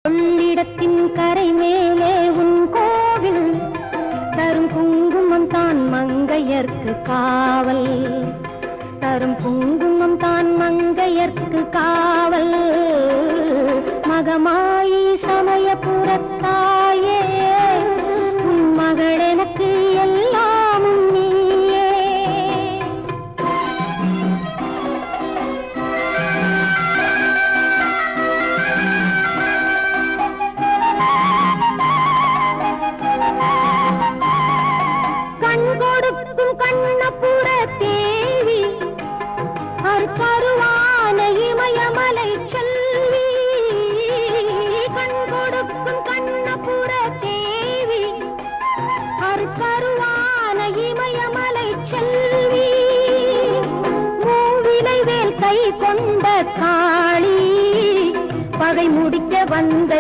கொள்ளிடத்தின் கரை மேலே உன் கோவில் தரும் குங்குமம் தான் மங்கையர்க்கு காவல், தரும் குங்குமம் தான் மங்கையர்க்கு காவல். மகமாயி சமயபுரத்தாயே உன் மகள் எனக்கு எல்லாமும் நீயே. கண் கொடுக்கும் கண்ணபுர தேவி அருவான இமயமலை செல்வி. கண் கொடுக்கும் கண்ணபுர தேவி அருவான இமயமலை செல்வி. மூவிலை வேல் கை கொண்ட காளி பகை முடிக்க வந்த